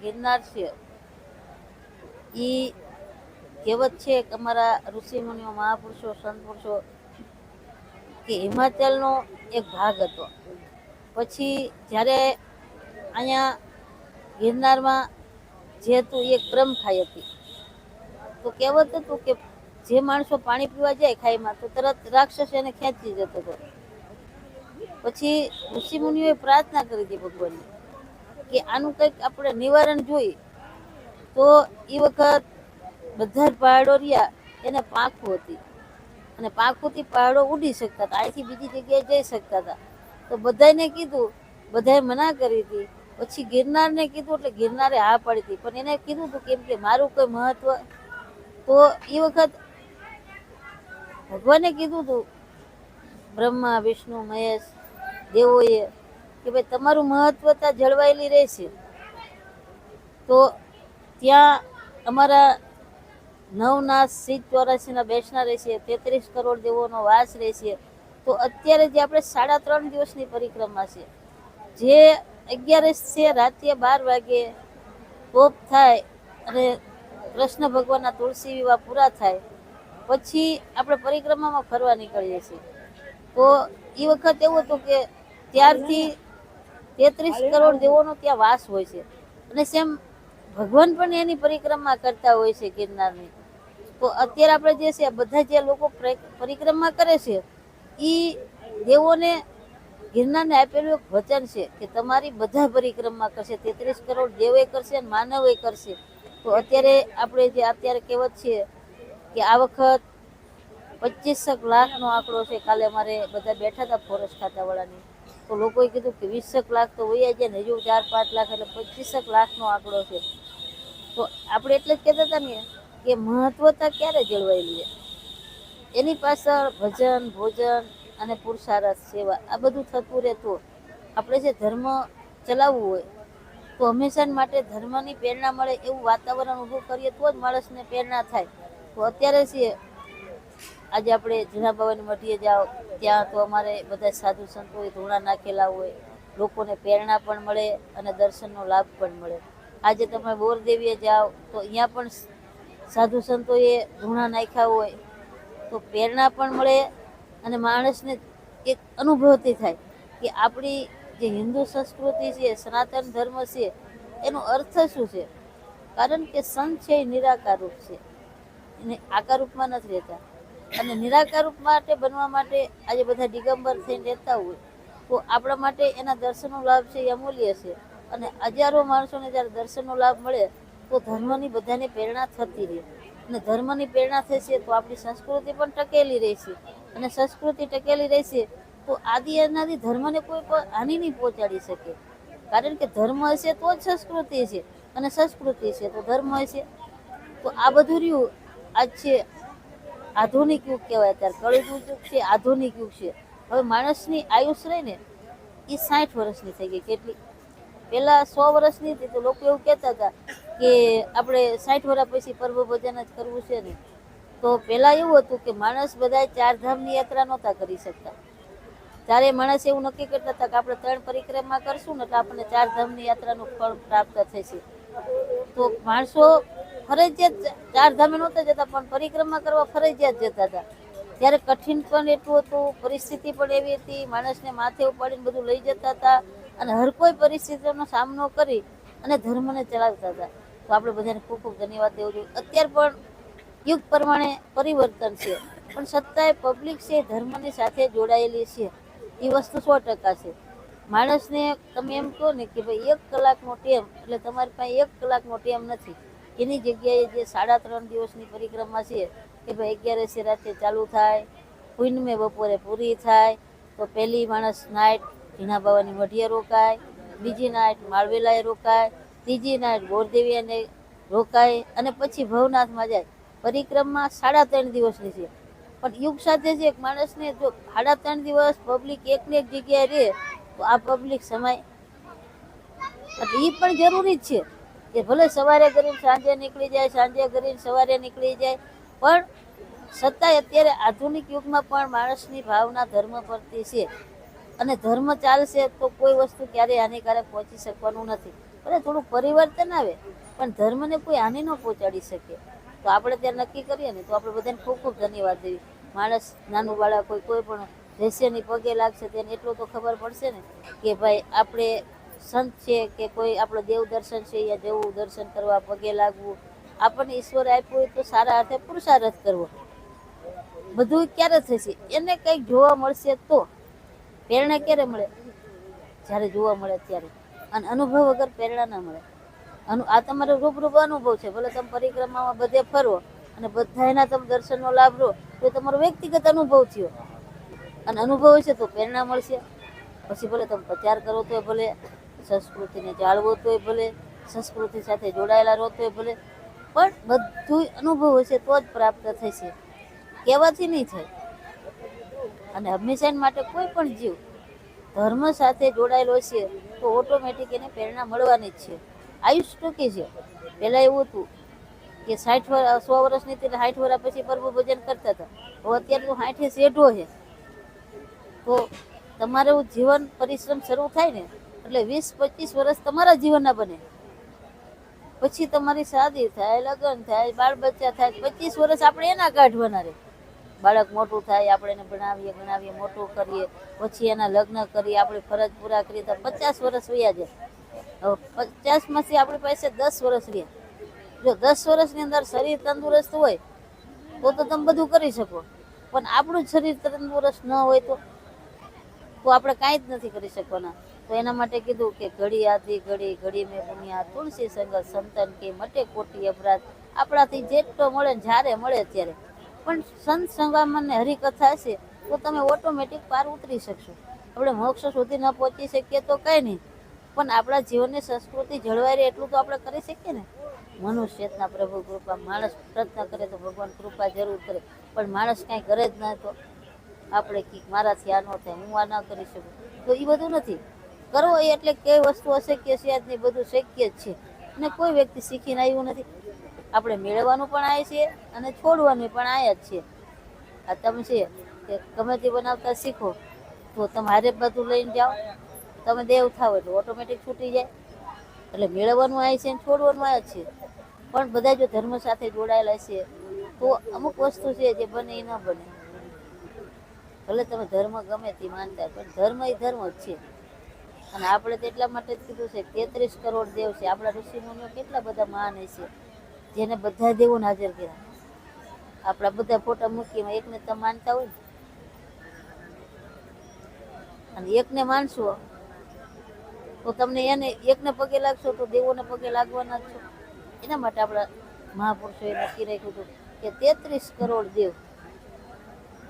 ગિરનાર છે એ કહેવત છે કે અમારા ઋષિ મુનિઓ મહાપુરુષો સંત પુરુષો કે હિમાચલનો એક ભાગ હતો. પછી જ્યારે અહીંયા ગિરનારમાં જે હતું એક બ્રહ્મ ખાઈ હતી, તો કહેવત હતું કે જે માણસો પાણી પીવા જાય ખાઈમાં તો તરત રાક્ષસ એને ખેંચી જતો હતો. પછી ઋષિ મુનિઓએ પ્રાર્થના કરી હતી ભગવાનને કે આનું કંઈક આપણે નિવારણ જોઈએ. તો એ વખત બધા જ પહાડો રહ્યા એને પાંખું હતી અને પાંખુંથી પહાડો ઉડી શકતા હતા, અહીંથી બીજી જગ્યાએ જઈ શકતા હતા. તો બધાને કીધું, બધાએ મના કરી હતી. પછી ગિરનારને કીધું એટલે ગિરનારે હા પાડી હતી, પણ એને કીધું હતું કેમ કે મારું કોઈ મહત્વ. તો એ વખત ભગવાને કીધું હતું બ્રહ્મા વિષ્ણુ મહેશ દેવોએ કે ભાઈ તમારું મહત્વતા જળવાયેલી રહેશે. તો ત્યાં અમારા નવનાથ સિદ્ધ 84ના બેસના રહેશે, 33 કરોડ દેવોનો વાસ રહેશે. તો અત્યારે જે આપણે 3.5 દિવસની પરિક્રમા છે, જે 11 છે રાત્રે 12 વાગે તોપ થાય અને કૃષ્ણ ભગવાનના તુલસી વિવાહ પૂરા થાય પછી આપણે પરિક્રમામાં ફરવા નીકળીએ છીએ. તો એ વખત એવું હતું કે ત્યારથી 33 કરોડ દેવોનો ત્યાં વાસ હોય છે અને સેમ ભગવાન પણ એની પરિક્રમા કરતા હોય છે ગિરનારની. તો અત્યારે આપણે જે છે બધા જે લોકો પરિક્રમા કરે છે એ દેવોને ગિરનારને આપેલું એક વચન છે કે તમારી બધા પરિક્રમા કરશે, 33 કરોડ દેવે કરશે અને માનવે કરશે. તો અત્યારે આપણે જે અત્યારે કહેવત છે કે આ વખત 25 લાખનો આંકડો છે. કાલે અમારે બધા બેઠા હતા ફોરેસ્ટ ખાતાવાળાની, તો લોકોએ કીધું કે 20 લાખ તો વયા જાય ને, હજુ 4-5 લાખ એટલે 25 લાખનો આંકડો છે. તો આપણે એટલે જ કહેતા હતા ને કે મહત્વતા ક્યારે જળવાયેલી છે, એની પાછળ ભજન ભોજન અને પુરુષાર્થ સેવા આ બધું થતું રહેતું. આપણે જે ધર્મ ચલાવવું હોય તો હંમેશા માટે ધર્મની પ્રેરણા મળે એવું વાતાવરણ ઊભું કરીએ તો જ માણસને પ્રેરણા થાય. તો અત્યારે છે આજે આપણે જૂના બાવાની મઢીએ જાઓ ત્યાં તો અમારે બધા સાધુ સંતોએ ધૂણા નાખેલા હોય, લોકોને પ્રેરણા પણ મળે અને દર્શનનો લાભ પણ મળે. આજે તમે બોરદેવીએ જાઓ તો અહીંયા પણ સાધુ સંતોએ ધૂણા નાખ્યા હોય તો પ્રેરણા પણ મળે અને માણસને એક અનુભૂતિ થાય કે આપણી જે હિન્દુ સંસ્કૃતિ છે, સનાતન ધર્મ છે, એનો અર્થ શું છે. કારણ કે સંત છે એ નિરાકાર રૂપ છે, એને આકાર રૂપમાં નથી રહેતા. અને નિરાકાર રૂપ માટે બનવા માટે આજે બધા દિગંબર થઈને રહેતા હોય તો આપણા માટે એના દર્શનનો લાભ છે એ અમૂલ્ય છે. અને હજારો માણસોને જ્યારે દર્શનનો લાભ મળે તો ધર્મની બધાને પ્રેરણા થતી રહે અને ધર્મની પ્રેરણા થશે તો આપણી સંસ્કૃતિ પણ ટકેલી રહેશે અને સંસ્કૃતિ ટકેલી રહેશે તો આદિ અનાદિ ધર્મને કોઈ હાનિ નહીં પહોંચાડી શકે. કારણ કે ધર્મ હશે તો જ સંસ્કૃતિ છે અને સંસ્કૃતિ છે તો ધર્મ હશે. તો આ બધું રહ્યું આજ છે આધુનિક યુગ કહેવાય. અત્યારે કળિયુગ યુગ છે, આધુનિક યુગ છે. હવે માણસની આયુષ રહી ને એ 60 વર્ષની થઈ ગઈ. કેટલી પહેલા 100 વર્ષની હતી તો લોકો એવું કહેતા હતા કે આપણે 60 વર્ષ પછી પર્વ ભજન જ કરવું છે ને. તો પહેલા એવું હતું કે માણસ બધા 4 ધામની યાત્રા નહોતા કરી શકતા. ત્યારે માણસ એવું નક્કી કરતા હતા કે આપણે 3 પરિક્રમા કરશું ને એટલે આપણને 4 ધામની યાત્રાનું ફળ પ્રાપ્ત થશે. તો માણસો ફરજિયાત 4 ધામે નહોતા જતા પણ પરિક્રમા કરવા ફરજિયાત જતા હતા. ત્યારે કઠિન પણ એટલું હતું, પરિસ્થિતિ પણ એવી હતી, માણસને માથે ઉપાડીને બધું લઈ જતા હતા અને હર કોઈ પરિસ્થિતિનો સામનો કરી અને ધર્મને ચલાવતા હતા. તો આપણે બધાને ખૂબ ખૂબ ધન્યવાદ દેવો જોઈએ. અત્યારે પણ યુગ પ્રમાણે પરિવર્તન છે પણ છતાંય પબ્લિક છે ધર્મની સાથે જોડાયેલી છે એ વસ્તુ 100% છે. માણસને તમે એમ કહો ને કે ભાઈ 1 કલાકનો ટેમ એટલે તમારી પાસે 1 કલાકનો ટેમ નથી. એની જગ્યાએ જે 3.5 દિવસની પરિક્રમા છે કે ભાઈ 11 રાતે ચાલુ થાય, પૂનમે બપોરે પૂરી થાય. તો પહેલી માણસ નાઇટ ઝીણા બાવાની મઢીએ રોકાય, બીજી નાઇટ માળવેલાએ રોકાય, ત્રીજી નાઇટ બોરદેવીને રોકાય અને પછી ભવનાથમાં જાય. પરિક્રમા 3.5 દિવસની છે પણ યુગ સાથે છે એક માણસને જો 3.5 દિવસ પબ્લિક એકને એક જગ્યાએ રહે તો આ પબ્લિક સમય એટલે એ પણ જરૂરી જ છે કે ભલે સવારે કરીને સાંજે નીકળી જાય, સાંજે કરીને સવારે નીકળી જાય, પણ છતાંય અત્યારે આધુનિક યુગમાં પણ માણસની ભાવના ધર્મ પ્રત્યે છે અને ધર્મ ચાલશે તો કોઈ વસ્તુ ક્યારેય હાનિકારક પહોંચી શકવાનું નથી. ભલે થોડું પરિવર્તન આવે પણ ધર્મને કોઈ હાનિ ન પહોંચાડી શકે. તો આપણે ત્યાં નક્કી કરીએ ને તો આપણે બધાને ખૂબ ખૂબ ધન્યવાદ દેવી. માણસ નાનું બાળક કોઈ પણ રહેસ્યની પગે લાગશે તેને એટલું તો ખબર પડશે ને કે ભાઈ આપણે સંત છે કે કોઈ આપણો દેવ દર્શન છે યા જવું દર્શન કરવા પગે લાગવું. આપણને ઈશ્વર આપ્યું હોય તો સારા અર્થે પુરુષાર્થ કરવો. બધું ક્યારે થશે એને કંઈક જોવા મળશે તો. પ્રેરણા ક્યારે મળે? જ્યારે જોવા મળે ત્યારે. અને અનુભવ વગર પ્રેરણા ના મળે. આ તમારો રૂબરૂ અનુભવ છે. ભલે તમે પરિક્રમામાં બધે ફરો અને બધાના તમે દર્શનનો લાભ લો તો તમારો વ્યક્તિગત અનુભવ થયો. અને અનુભવ હશે તો પ્રેરણા મળશે. પછી ભલે તમે પ્રચાર કરો તોય ભલે, સંસ્કૃતિને જાળવો તોય ભલે, સંસ્કૃતિ સાથે જોડાયેલા રહો તોય ભલે, પણ બધું અનુભવ હશે તો જ પ્રાપ્ત થશે, કહેવાથી નહીં થાય. અને હંમેશા માટે કોઈ પણ જીવ ધર્મ સાથે જોડાયેલો છે તો ઓટોમેટિક એને પ્રેરણા મળવાની જ છે. આયુષ ટૂંકી છે. પહેલાં એવું હતું કે 100 વર્ષની 60 વર્ષ પછી પ્રભુ ભજન કરતા હતા. હવે અત્યારે તો 60 શેઢો છે. તો તમારું જીવન પરિશ્રમ શરૂ થાય ને એટલે 20-25 વર્ષ તમારા જીવનના બને. પછી તમારી શાદી થાય, લગ્ન થાય, બાળ બચ્ચા થાય, 25 વર્ષ આપણે એના કાઢવાના રહે. બાળક મોટું થાય, આપણે એને ભણાવીએ મોટું કરીએ, પછી એના લગ્ન કરીએ, આપણે ફરજ પૂરા કરીએ તો 50 વર્ષ વયા જાય. હવે 50માંથી આપણી પાસે 10 વર્ષ રહે. જો 10 વર્ષની અંદર શરીર તંદુરસ્ત હોય તો તમે બધું કરી શકો. પણ આપણું શરીર તંદુરસ્ત ન હોય તો આપણે કાંઈ જ નથી કરી શકવાના. તો એના માટે કીધું કે ઘડી આધી ઘડી મેં પુણ્યા, તુલસી સંગત સંતન કે મટે કોટી અપરાધ. આપણાથી જેટલો મળે ને જ્યારે મળે ત્યારે. પણ સંત સંગમન ને હરિકથા હશે તો તમે ઓટોમેટિક પાર ઉતરી શકશો. આપણે મોક્ષ સુધી ન પહોંચી શકીએ તો કંઈ નહીં, પણ આપણા જીવનની સંસ્કૃતિ જળવાઈ રહે એટલું તો આપણે કરી શકીએ ને. મનુષ્યના પ્રભુ કૃપા. માણસ પ્રયત્ન કરે તો ભગવાન કૃપા જરૂર કરે, પણ માણસ કાંઈ કરે જ ના તો આપણે કંઈક મારાથી આ ન થાય, હું આ ના કરી શકું, તો એ બધું નથી. કરવો એટલે કઈ વસ્તુ અશક્ય છે જ નહીં, બધું શક્ય જ છે. અને કોઈ વ્યક્તિ શીખીને આવ્યું નથી. આપણે મેળવવાનું પણ આવે છે અને છોડવાનું પણ આયા જ છે. આ તમે છે કે ગમે તે બનાવતા શીખો તો તમે હારે બધું લઈને જાઓ, તમે દેવ થાવ એટલે ઓટોમેટિક છૂટી જાય. એટલે મેળવવાનું આવે છે અને છોડવાનું આવે છે. પણ બધા જો ધર્મ સાથે જોડાયેલા છે તો અમુક વસ્તુ છે જે બને એ ન બને. ભલે તમે ધર્મ ગમે તે માનતા, પણ ધર્મ એ ધર્મ જ છે. અને આપણે તો એટલા માટે જ કીધું છે 33 કરોડ દેવ છે. આપણા ઋષિમુનિઓ કેટલા બધા મહાન છે જેને બધા દેવોને હાજર કર્યા. આપણા બધા ફોટા મૂકીને એકને તમે માનતા હોય અને એકને માનશો તો તમને એને એકને પગે લાગશો તો દેવોને પગે લાગવાના જ છો. એના માટે આપણા મહાપુરુષોએ નક્કી રાખ્યું હતું કે 33 કરોડ દેવ.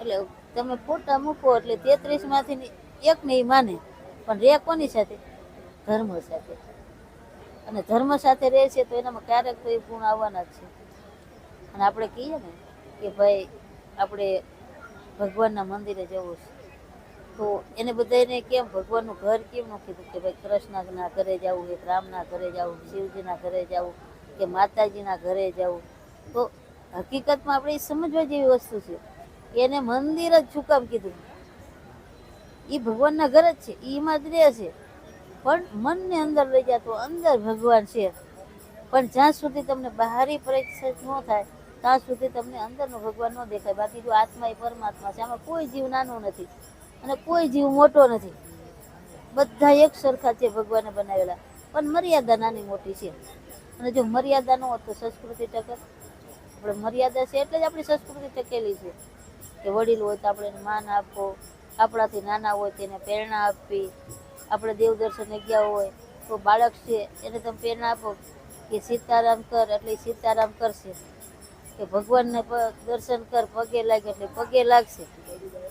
એટલે તમે ફોટા મૂકો એટલે 33માંથી એકને એ માને, પણ રે કોની સાથે? ધર્મ સાથે. અને ધર્મ સાથે રહે છે તો એનામાં ક્યારેક તો એ ગુણ આવવાના જ છે. અને આપણે કહીએ ને કે ભાઈ આપણે ભગવાનના મંદિરે જવું છે તો એને બધાને કેમ ભગવાનનું ઘર કેમ ન કીધું કે ભાઈ કૃષ્ણના ઘરે જવું, એક રામના ઘરે જવું, શિવજીના ઘરે જવું કે માતાજીના ઘરે જવું. તો હકીકતમાં આપણે એ સમજવા જેવી વસ્તુ છે કે એને મંદિર જ શું કામ કીધું? એ ભગવાનના ઘર જ છે, એમાં જ રહે છે. પણ મનને અંદર લઈ જાય તો અંદર ભગવાન છે. પણ જ્યાં સુધી તમને બહારી પરીક્ષા ન થાય ત્યાં સુધી તમને અંદરનો ભગવાન ન દેખાય. બાકી જો આત્મા એ પરમાત્મા છે. આમાં કોઈ જીવ નાનો નથી અને કોઈ જીવ મોટો નથી. બધા એક સરખા છે ભગવાને બનાવેલા, પણ મર્યાદા નાની મોટી છે. અને જો મર્યાદા ન હોત તો સંસ્કૃતિ ટકે? આપણે મર્યાદા છે એટલે જ આપણી સંસ્કૃતિ ટકેલી છે કે વડીલ હોય તો આપણે એને માન આપવો, આપણાથી નાના હોય તેને પ્રેરણા આપવી. આપણે દેવ દર્શને ગયા હોય તો બાળક છે એને તમે પ્રેરણા આપો કે સીતારામ કર એટલે સીતારામ કરશે, કે ભગવાનને દર્શન કર પગે લાગે એટલે પગે લાગશે.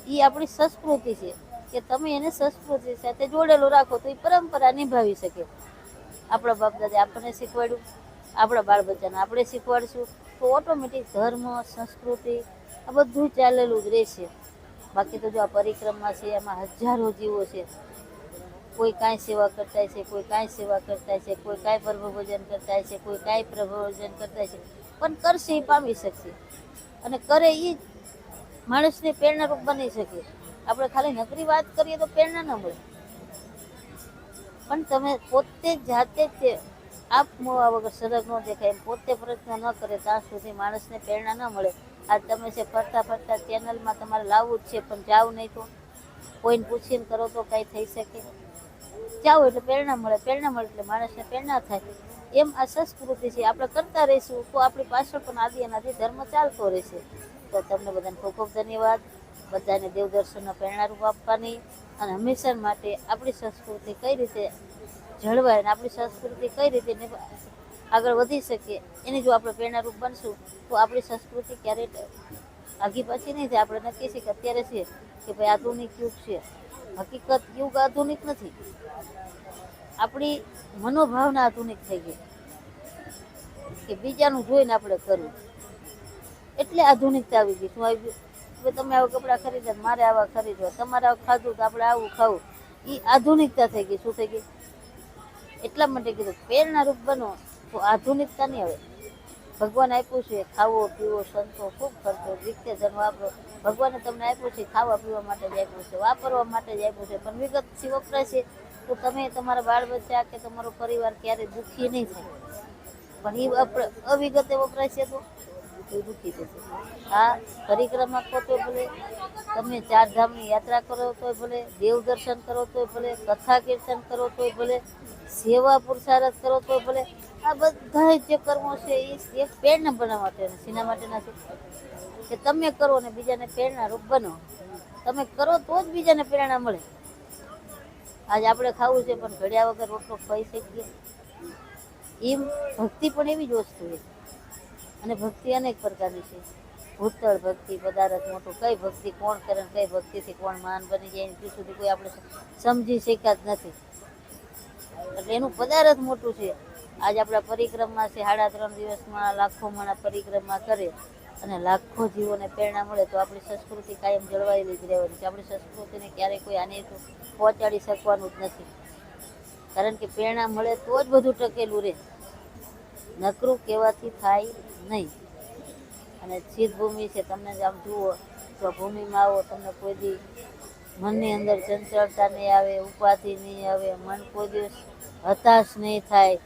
એ આપણી સંસ્કૃતિ છે કે તમે એને સંસ્કૃતિ સાથે જોડેલું રાખો તો એ પરંપરા નિભાવી શકે. આપણા બાપ દાદા આપણને શીખવાડ્યું, આપણા બાળ બચ્ચાને આપણે શીખવાડશું તો ઓટોમેટિક ધર્મ સંસ્કૃતિ આ બધું ચાલેલું જ રહેશે. બાકી તો જો આ પરિક્રમા છે એમાં હજારો જીવો છે. કોઈ કાંઈ સેવા કરતા છે, કોઈ કાંઈ સેવા કરતા છે, કોઈ કાંઈ પ્રભુ ભજન કરતા છે, કોઈ કાંઈ પ્રભુ ભજન કરતા છે. પણ કરશે એ પામી શકશે અને કરે એ જ માણસને પ્રેરણારૂપ બની શકે. આપણે ખાલી નકરી વાત કરીએ તો પ્રેરણા ન મળે. પણ તમે પોતે જાતે જ આપમોવા વગર સરગ ન દેખાય એમ પોતે પ્રયત્ન ન કરે ત્યાં સુધી માણસને પ્રેરણા ન મળે. આજ તમે છે ફરતા ફરતા ચેનલમાં તમારે લાવવું જ છે, પણ જાવ નહીં તો કોઈને પૂછીને કરો તો કાંઈ થઈ શકે? જાઓ એટલે પ્રેરણા મળે, પ્રેરણા મળે એટલે માણસને પ્રેરણા થાય. એમ આ સંસ્કૃતિ છે. આપણે કરતા રહીશું તો આપણી પાછળ પણ આદિ અનાદિ ધર્મ ચાલતો રહેશે. તો તમને બધાને ખૂબ ખૂબ ધન્યવાદ. બધાને દેવદર્શનના પ્રેરણારૂપ આપવાની અને હંમેશા માટે આપણી સંસ્કૃતિ કઈ રીતે જળવાય અને આપણી સંસ્કૃતિ કઈ રીતે આગળ વધી શકે એની જો આપણે પ્રેરણારૂપ બનશું તો આપણી સંસ્કૃતિ ક્યારેય આગી પાછી નહીં થાય. આપણે નક્કી છે કે અત્યારે છે કે ભાઈ આધુનિક યુગ છે, હકીકત યુગ આધુનિક નથી, આપણી મનોભાવના આધુનિક થઈ ગઈ કે બીજાનું જોઈને આપણે કરવું, એટલે આધુનિકતા આવી ગઈ. શું આવી ગયું? તમે આવા કપડાં ખરીદ્યા, મારે આવા ખરીદવા, તમારે આવું ખાધું તો આપણે આવું ખાવું, એ આધુનિકતા થઈ ગઈ. શું થઈ ગઈ? એટલા માટે કીધું પ્રેરણારૂપ બનો તો આધુનિકતા નહીં આવે. ભગવાન આપ્યું છે ખાવો પીવો સંતો ખૂબ ખર્ચો વિકતે ધન વાપરો. ભગવાને તમને આપ્યું છે ખાવા પીવા માટે જ આપ્યું છે, વાપરવા માટે જ આપ્યું છે, પણ વિગતથી વપરાય છે તો તમે તમારા બાળ બચ્ચા કે તમારો પરિવાર ક્યારેય દુઃખી નહીં થાય. પણ એ અવિગતે વપરાય છે તો એ દુઃખી થશે. આ પરિક્રમા કરો તો ભલે, તમે 4 ધામની યાત્રા કરો તોય ભલે, દેવ દર્શન કરો તોય ભલે, કથા કીર્તન કરો તોય ભલે, સેવા પુરુષાર્થ કરો તોય ભલે, આ બધા જે કર્મો છે એ એક પ્રેરણા બનાવવા માટેના. શેના માટેના છે? કે તમે કરો ને બીજાને પ્રેરણારૂપ બનો. તમે કરો તો જ બીજાને પ્રેરણા મળે. આજે આપણે ખાવું છે પણ ઘડ્યા વગર રોટલો ખાઈ શકીએ? એમ ભક્તિ પણ એવી જ વસ્તુ છે. અને ભક્તિ અનેક પ્રકારની છે. ભૂતળ ભક્તિ, પદાર્થ મોટું, કઈ ભક્તિ કોણ કરે, કઈ ભક્તિથી કોણ મહાન બની જાય એની સુધી કોઈ આપણે સમજી શક્યા જ નથી. એટલે એનું પદાર્થ મોટું છે. આજે આપણા પરિક્રમા છે, 3.5 દિવસમાં લાખો માણસ પરિક્રમા કરે અને લાખો જીવોને પ્રેરણા મળે તો આપણી સંસ્કૃતિ કાયમ જળવાયેલી જ રહેવાની છે. આપણી સંસ્કૃતિને ક્યારેય કોઈ આને પહોંચાડી શકવાનું જ નથી. કારણ કે પ્રેરણા મળે તો જ બધું ટકેલું રહે, નકરું કહેવાથી થાય નહીં. અને સિદ્ધભૂમિ છે, તમને આમ જુઓ તો ભૂમિમાં આવો, તમને કોઈ દી મનની અંદર ચંચળતા નહીં આવે, ઉપાધિ નહીં આવે, મન કોઈ દિવસ હતાશ નહીં થાય.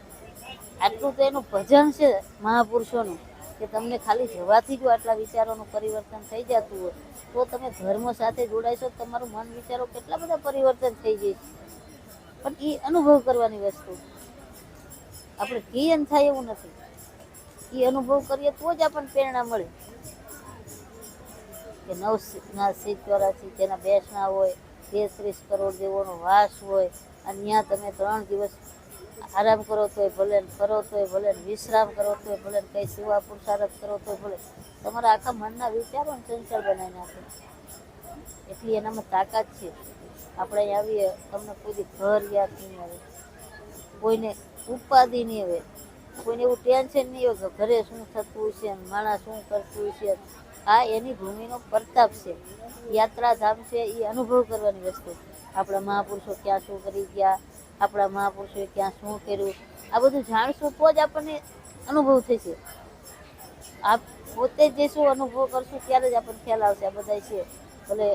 આટલું તો એનું ભજન છે મહાપુરુષોનું કે તમને ખાલી જવાથી જો આટલા વિચારોનું પરિવર્તન થઈ જતું હોય તો તમે ધર્મ સાથે જોડાઈશો, તમારું મન વિચારો કેટલા બધા પરિવર્તન થઈ જાય. પણ એ અનુભવ કરવાની વસ્તુ, આપણે કીયન થાય એવું નથી. એ અનુભવ કરીએ તો જ આપણને પ્રેરણા મળે. કે 984 જેના બેસના હોય, 33 કરોડ દેવોનો વાસ હોય, અને ત્યાં તમે 3 દિવસ આરામ કરો તોય ભલે, કરો તોય ભલે, વિશ્રામ કરો તોય ભલે, કંઈ સેવા પુરુષાર્થ કરો તોય ભલે, તમારા આખા મનના વિચારો ચંચળ બનાવી નાખે. એટલી એનામાં તાકાત છે. આપણે અહીં આવીએ, તમને કોઈ ઘર યાદ નહીં આવે, કોઈને ઉપાધિ નહીં આવે, કોઈને એવું ટેન્શન નહીં હોય કે ઘરે શું થતું છે, માણસ શું કરતું છે. આ એની ભૂમિનો પ્રતાપ છે. યાત્રાધામ છે એ અનુભવ કરવાની વસ્તુ. આપણા મહાપુરુષો ક્યાં શું કરી ગયા, આપણા મહાપુરુષોએ ક્યાં શું કર્યું, આ બધું જાણશું તો જ આપણને અનુભવ થશે. આપ પોતે જે શું અનુભવ કરશું ત્યારે જ આપણને ખ્યાલ આવશે. આ બધા છે ભલે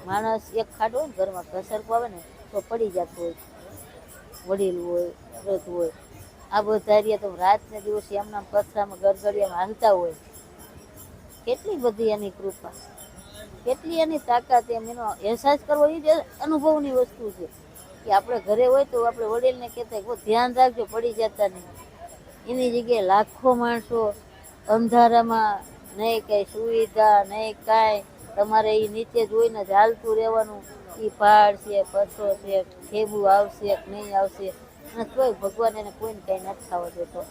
માણસ એક ખાડો હોય ને ઘરમાં ઘસરકો આવે ને તો પડી જતું હોય, વડીલ હોય, વૃદ્ધ હોય, આ બધા તો રાતને દિવસે એમના પથરામાં ગરગડિયામાં હાલતા હોય. કેટલી બધી એની કૃપા, કેટલી એની તાકાત, એમ એનો અહેસાસ કરવો એ જ અનુભવની વસ્તુ છે. કે આપણે ઘરે હોય તો આપણે વડીલને કહેતા કોઈ ધ્યાન રાખજો પડી જતા નહીં. એની જગ્યાએ લાખો માણસો અંધારામાં, નહીં કંઈ સુવિધા નહીં કાંઈ, તમારે એ નીચે જોઈને જ હાલતું રહેવાનું. એ પહાડ છે, પથ્થરો છે, ઠેબુ આવશે કે નહીં આવશે, અને તોય ભગવાન એને કોઈને કંઈ નથી થવા દેતો.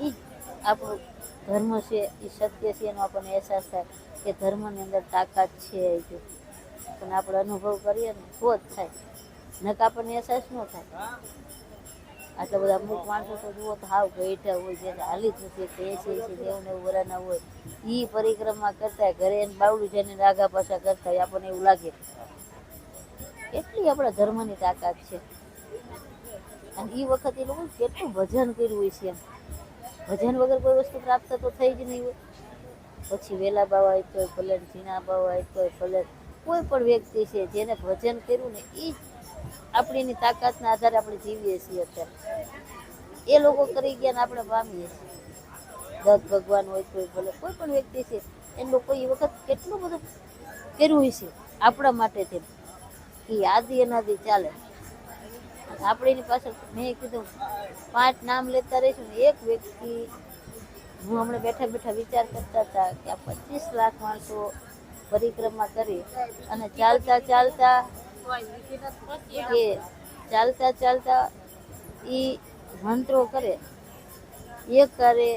એ જ આપણું ધર્મ છે, એ સત્ય છે, એનો આપણને અહેસાસ થાય કે ધર્મની અંદર તાકાત છે. જો પણ આપણે અનુભવ કરીએ ને તો જ થાય, નક આપણને અહેસાસ ન થાય. આટલા બધા અમુક માણસો તો જુઓ તો હાવ બેઠા હોય, જે હાલી જ નથી, 80-90 વર્ષના હોય, એ પરિક્રમા કરતા ઘરે એને બાવડું જઈને આગા પાછા કરતા હોય. આપણને એવું લાગે કેટલી આપણા ધર્મની તાકાત છે. અને એ વખત એ લોકો કેટલું ભજન કર્યું હોય છે. એમ ભજન વગર કોઈ વસ્તુ પ્રાપ્ત તો થઈ જ નહીં હોય. પછી વેલા બાવા હોય તોય ભલે, ઝીણા બાવા હોય તોય ભલે, કોઈ પણ વ્યક્તિ છે જેને ભજન કર્યું ને એ જ આપણીની તાકાતના આધારે આપણે જીવીએ છીએ અત્યારે. એ લોકો કરી ગયા ને આપણે પામીએ છીએ. દત્ત ભગવાન હોય કોઈ ભલે કોઈ પણ વ્યક્તિ છે એ લોકો એ વખત કેટલું બધું કર્યું હોય છે આપણા માટે તે એ આદિ અનાદિ ચાલે. આપણે એની પાછળ મેં કીધું 5 નામ લેતા રહીશું ને એક વ્યક્તિ હું હમણાં બેઠા બેઠા વિચાર કરતા હતા કે આ 25 લાખ માણસો પરિક્રમા કરી અને ચાલતા ચાલતા કે ચાલતા ચાલતા એ મંત્રો કરે એક કરે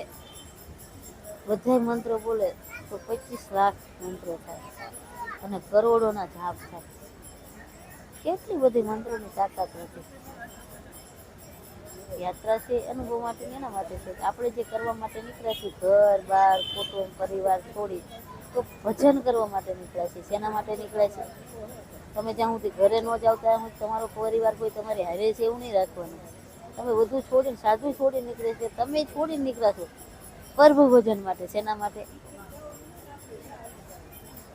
બધા મંત્રો બોલે તો 25 લાખ મંત્રો થાય અને કરોડોના જાપ થાય. કેટલી બધી મંત્રોની તાકાત હતી. યાત્રા છે અનુભવ માટે એના માટે છે. આપણે જે કરવા માટે નીકળ્યા છીએ ઘર બાર કુટુંબ પરિવાર છોડી તો ભજન કરવા માટે નીકળ્યા છીએ. શેના માટે નીકળ્યા છીએ? તમે જ્યાં સુધી ઘરે ન જાવ ત્યાં સુધી તમારો પરિવાર કોઈ તમારે હારે છે એવું નહીં રાખવાનું. તમે બધું છોડીને સાધુ છોડી નીકળે છે તમે છોડીને નીકળ્યા છો પ્રભુ ભજન માટે. શેના માટે?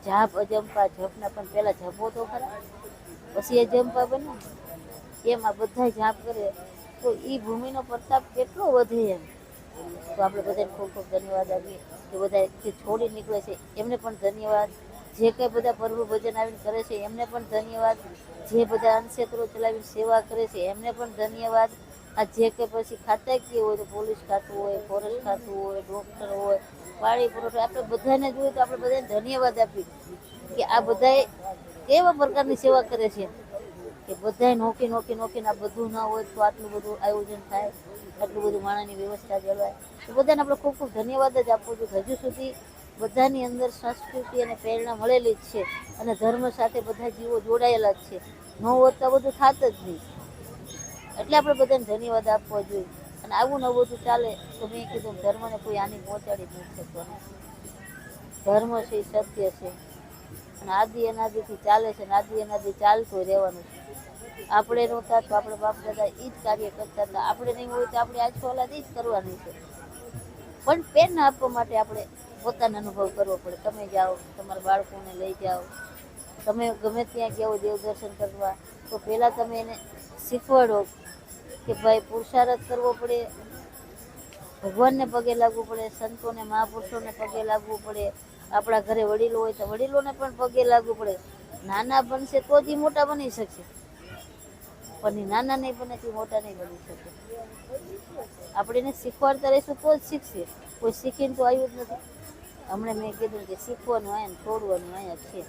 જાપ અજંપા જપના પણ પહેલા જપો તો ખરા પછી અજંપા બને. એમાં બધા જાપ કરે તો એ ભૂમિનો પ્રતાપ કેટલો વધે એમ. તો આપણે બધાને ખૂબ ખૂબ ધન્યવાદ આપીએ કે બધા જે છોડી નીકળે છે એમને પણ ધન્યવાદ. જે કંઈ બધા પ્રભુ ભજન આવીને કરે છે એમને પણ ધન્યવાદ. જે બધા અનક્ષેત્રો ચલાવીને સેવા કરે છે એમને પણ ધન્યવાદ. આ જે કંઈ પછી ખાતાકીય હોય તો પોલીસ ખાતું હોય ફોરેસ્ટ ખાતું હોય ડૉક્ટર હોય પાણી પુરવઠો આપણે બધાને જોઈએ તો આપણે બધાને ધન્યવાદ આપીએ કે આ બધાએ કેવા પ્રકારની સેવા કરે છે કે બધાએ નોકી નોકી નોકીને આ બધું ના હોય તો આટલું બધું આયોજન થાય આટલું બધું માણસની વ્યવસ્થા જળવાય. તો બધાને આપણે ખૂબ ખૂબ ધન્યવાદ જ આપવો જોઈએ. હજુ સુધી બધાની અંદર સંસ્કૃતિ અને પ્રેરણા મળેલી જ છે અને ધર્મ સાથે બધા જીવો જોડાયેલા જ છે. ન હોત તો બધું થાત જ નહીં. એટલે આપણે બધાને ધન્યવાદ આપવો જોઈએ. અને આવું ન બધું ચાલે તો મેં કીધું ધર્મને કોઈ હાનિ પહોંચાડી જ નથી શકવાનું. ધર્મ છે એ સત્ય છે અને આદિ અનાદિથી ચાલે છે અને આદિ અનાદિ ચાલતું રહેવાનું છે. આપણે નહોતા તો આપણે બાપ દાદા એ જ કાર્ય કરતા હતા. આપણે નહીં હોય તો આપણે આજ ઓલાદ એ જ કરવાની છે. પણ પ્રેરણા આપવા માટે આપણે પોતાનો અનુભવ કરવો પડે. તમે જાઓ તમારા બાળકોને લઈ જાઓ તમે ગમે ત્યાં જાઓ દેવ દર્શન કરવા તો પહેલાં તમે એને શીખવાડો કે ભાઈ પુરુષાર્થ કરવો પડે, ભગવાનને પગે લાગવું પડે, સંતોને મહાપુરુષોને પગે લાગવું પડે, આપણા ઘરે વડીલો હોય તો વડીલોને પણ પગે લાગવું પડે. નાના બનશે તો જ મોટા બની શકશે પણ એ નાના નહીં બને તે મોટા નહીં બની શકે. આપણે એને શીખવાડતા રહીશું તો જ શીખશે. કોઈ શીખીને તો આવ્યું જ નથી. હમણાં મેં કીધું કે શીખવાનું અહીંયા ને છોડવાનું અહીંયા છે.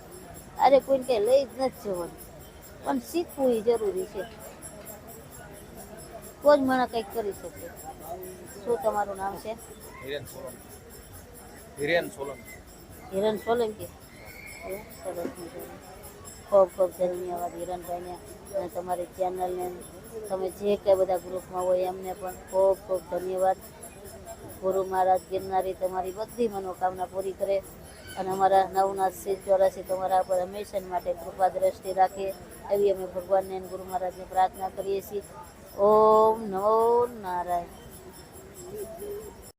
અરે કોઈને કંઈ લઈ જ નથી જવાનું પણ શીખવું એ જરૂરી છે તો જ મને કંઈક કરી શકે. શું તમારું નામ છે? હિરણ સોલંકી. સરસ મજાનું. ખૂબ ખૂબ ધન્યવાદ હિરણભાઈને અને તમારી ચેનલને. તમે જે કંઈ બધા ગ્રુપમાં હોય એમને પણ ખૂબ ખૂબ ધન્યવાદ. ગુરુ મહારાજ ગિરનારી તમારી બધી મનોકામના પૂરી કરે અને અમારા નવનાથ શ્રી 84 તમારા પર હંમેશા માટે કૃપા દ્રષ્ટિ રાખે એવી અમે ભગવાનને અને ગુરુ મહારાજને પ્રાર્થના કરીએ છીએ. ઓમ નમો નારાયણ.